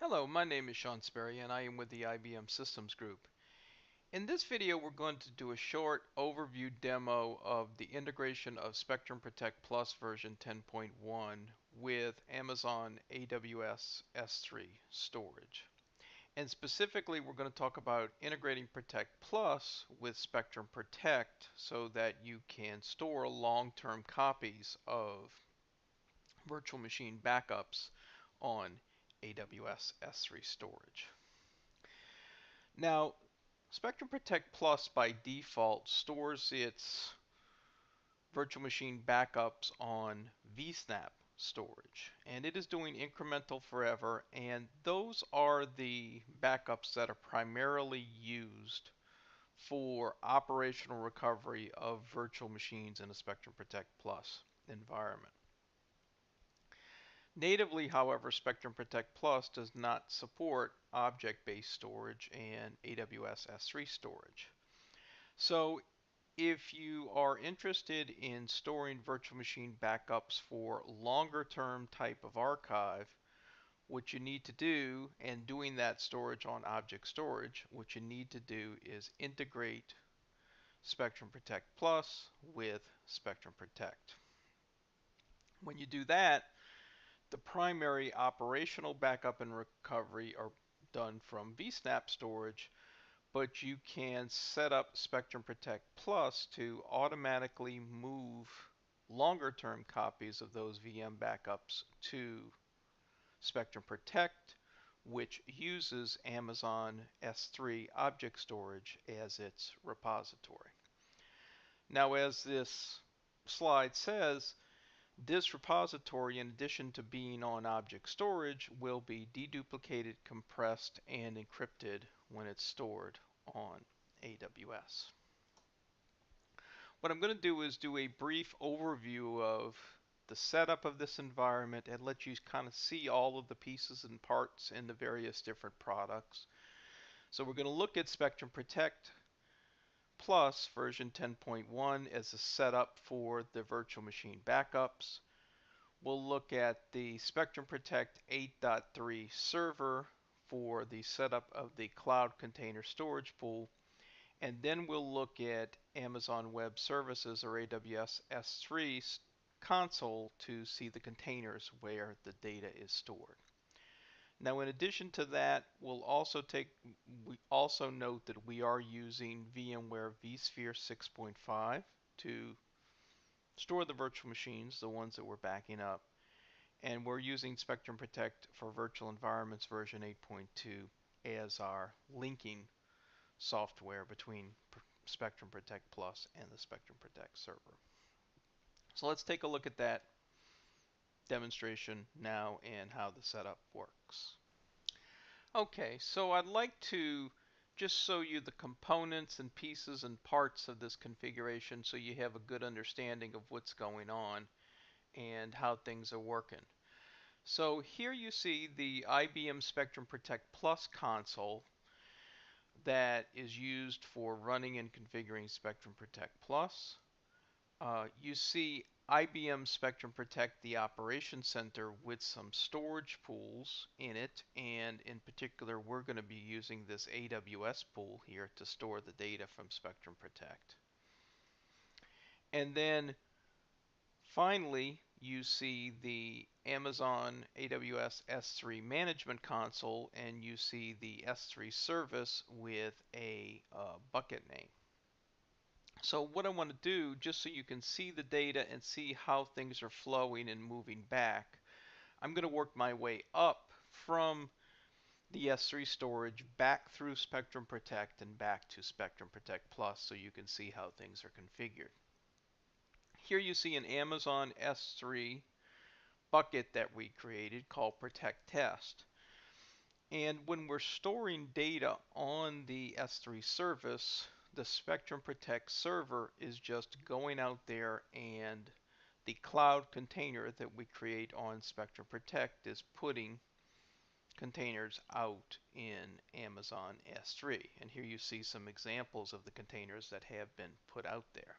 Hello, my name is Sean Sperry and I am with the IBM Systems Group. In this video we're going to do a short overview demo of the integration of Spectrum Protect Plus version 10.1 with Amazon AWS S3 storage. And specifically we're going to talk about integrating Protect Plus with Spectrum Protect so that you can store long-term copies of virtual machine backups on AWS S3 storage. Now, Spectrum Protect Plus by default stores its virtual machine backups on vSnap storage, and it is doing incremental forever, and those are the backups that are primarily used for operational recovery of virtual machines in a Spectrum Protect Plus environment. Natively, however, Spectrum Protect Plus does not support object-based storage and AWS S3 storage. So if you are interested in storing virtual machine backups for longer term type of archive, what you need to do, and doing that storage on object storage, what you need to do is integrate Spectrum Protect Plus with Spectrum Protect. When you do that, the primary operational backup and recovery are done from vSnap storage, but you can set up Spectrum Protect Plus to automatically move longer term copies of those VM backups to Spectrum Protect, which uses Amazon S3 object storage as its repository. Now, as this slide says, this repository, in addition to being on object storage, will be deduplicated, compressed, and encrypted when it's stored on AWS. What I'm going to do is do a brief overview of the setup of this environment and let you kind of see all of the pieces and parts in the various different products. So we're going to look at Spectrum Protect Plus version 10.1 as a setup for the virtual machine backups. We'll look at the Spectrum Protect 8.3 server for the setup of the cloud container storage pool, and then we'll look at Amazon Web Services or AWS S3 console to see the containers where the data is stored. Now, in addition to that, we also note that we are using VMware vSphere 6.5 to store the virtual machines, the ones that we're backing up. And we're using Spectrum Protect for Virtual Environments version 8.2 as our linking software between Spectrum Protect Plus and the Spectrum Protect server. So let's take a look at that demonstration now and how the setup works. Okay, so I'd like to just show you the components and pieces and parts of this configuration so you have a good understanding of what's going on and how things are working. So here you see the IBM Spectrum Protect Plus console that is used for running and configuring Spectrum Protect Plus. You see IBM Spectrum Protect, the Operations Center, with some storage pools in it, and in particular we're going to be using this AWS pool here to store the data from Spectrum Protect. And then finally, you see the Amazon AWS S3 Management Console, and you see the S3 service with a bucket name. So what I want to do, just so you can see the data and see how things are flowing and moving back, I'm going to work my way up from the S3 storage back through Spectrum Protect and back to Spectrum Protect Plus so you can see how things are configured. Here you see an Amazon S3 bucket that we created called Protect Test. And when we're storing data on the S3 service, the Spectrum Protect server is just going out there, and the cloud container that we create on Spectrum Protect is putting containers out in Amazon S3. And here you see some examples of the containers that have been put out there.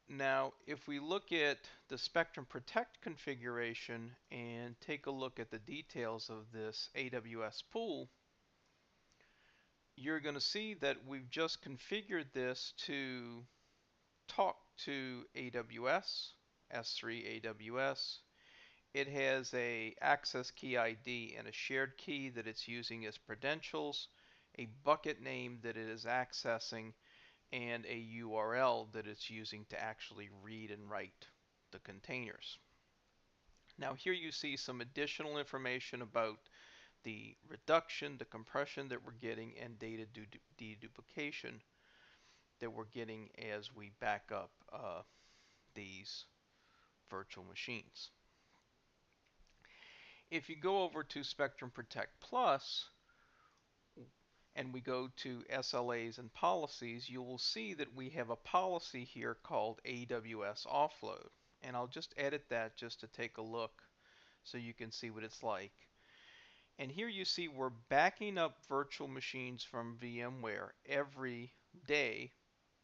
Now, if we look at the Spectrum Protect configuration and take a look at the details of this AWS pool, you're going to see that we've just configured this to talk to AWS, S3 AWS. It has a access key ID and a shared key that it's using as credentials, a bucket name that it is accessing, and a URL that it's using to actually read and write the containers. Now here you see some additional information about the reduction, the compression that we're getting, and data deduplication that we're getting as we back up these virtual machines. If you go over to Spectrum Protect Plus and we go to SLAs and policies, you will see that we have a policy here called AWS Offload. And I'll just edit that just to take a look so you can see what it's like. And here you see we're backing up virtual machines from VMware every day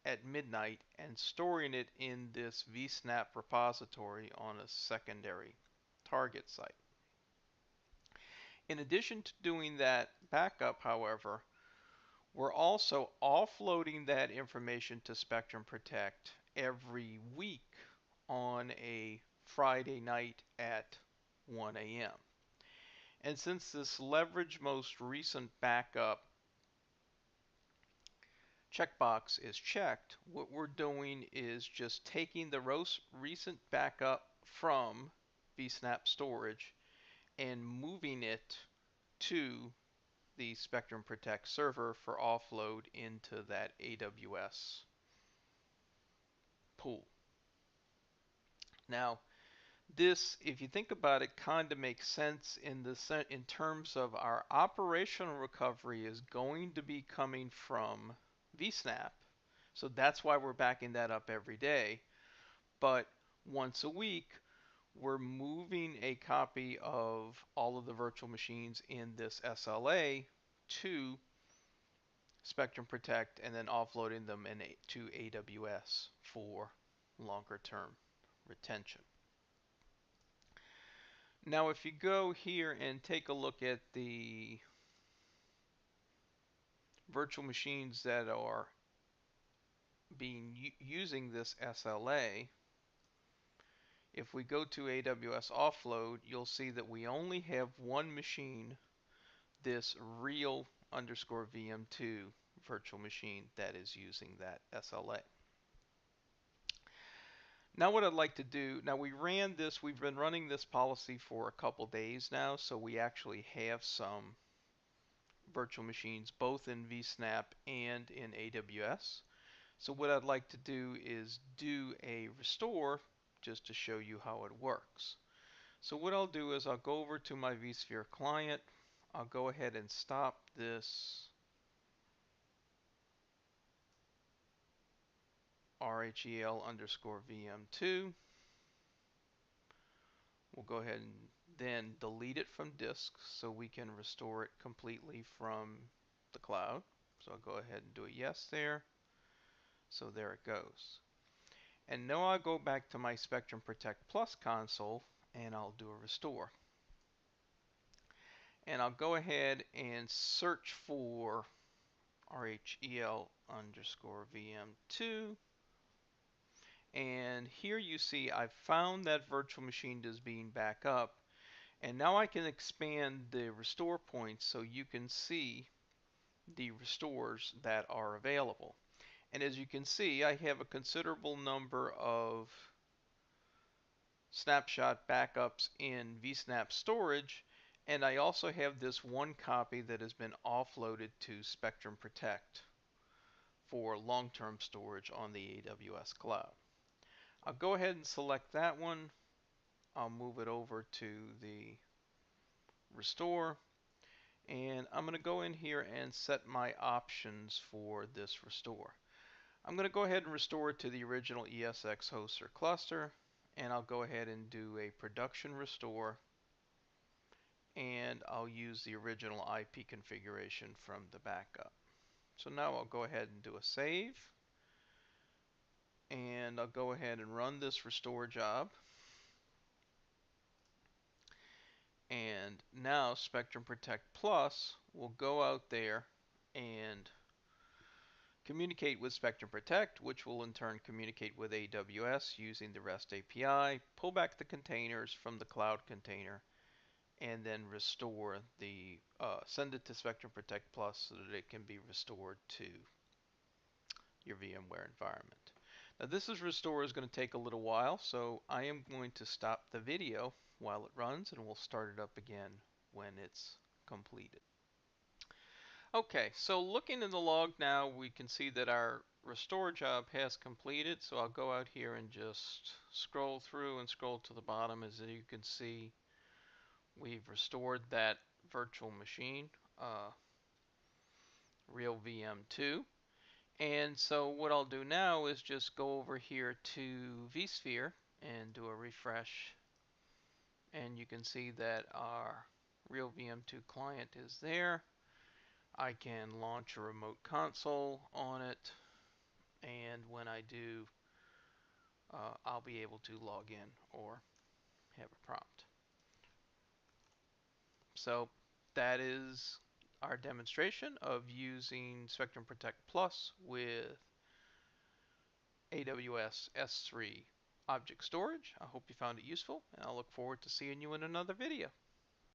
at midnight and storing it in this vSnap repository on a secondary target site. In addition to doing that backup, however, we're also offloading that information to Spectrum Protect every week on a Friday night at 1 a.m. And since this leverage most recent backup checkbox is checked, what we're doing is just taking the most recent backup from vSnap storage and moving it to the Spectrum Protect server for offload into that AWS pool. Now, this, if you think about it, kind of makes sense in terms of our operational recovery is going to be coming from vSnap. So that's why we're backing that up every day. But once a week, we're moving a copy of all of the virtual machines in this SLA to Spectrum Protect and then offloading them to AWS for longer term retention. Now if you go here and take a look at the virtual machines that are using this SLA, if we go to AWS offload, you'll see that we only have one machine, this real underscore VM2 virtual machine that is using that SLA. Now what I'd like to do, now we've been running this policy for a couple days now, so we actually have some virtual machines both in vSnap and in AWS. So what I'd like to do is do a restore just to show you how it works. So what I'll do is I'll go over to my vSphere client. I'll go ahead and stop this RHEL underscore VM2. We'll go ahead and then delete it from disk so we can restore it completely from the cloud. So I'll go ahead and do a yes there. So there it goes. And now I'll go back to my Spectrum Protect Plus console and I'll do a restore. And I'll go ahead and search for RHEL underscore VM2. And here you see I've found that virtual machine is being back up. And now I can expand the restore points so you can see the restores that are available. And as you can see, I have a considerable number of snapshot backups in vSnap storage, and I also have this one copy that has been offloaded to Spectrum Protect for long-term storage on the AWS cloud. I'll go ahead and select that one. I'll move it over to the restore, and I'm going to go in here and set my options for this restore. I'm going to go ahead and restore it to the original ESX host or cluster, and I'll go ahead and do a production restore, and I'll use the original IP configuration from the backup. So now I'll go ahead and do a save, and I'll go ahead and run this restore job. And now Spectrum Protect Plus will go out there and communicate with Spectrum Protect, which will in turn communicate with AWS using the REST API, pull back the containers from the cloud container, and then send it to Spectrum Protect Plus so that it can be restored to your VMware environment. Now restore is going to take a little while, so I am going to stop the video while it runs, and we'll start it up again when it's completed. Okay, so looking in the log now, we can see that our restore job has completed. So I'll go out here and just scroll through and scroll to the bottom. As you can see, we've restored that virtual machine, real VM2. And so what I'll do now is just go over here to vSphere and do a refresh. And you can see that our real VM2 client is there. I can launch a remote console on it, and when I do, I'll be able to log in or have a prompt. So that is our demonstration of using Spectrum Protect Plus with AWS S3 object storage. I hope you found it useful, and I'll look forward to seeing you in another video.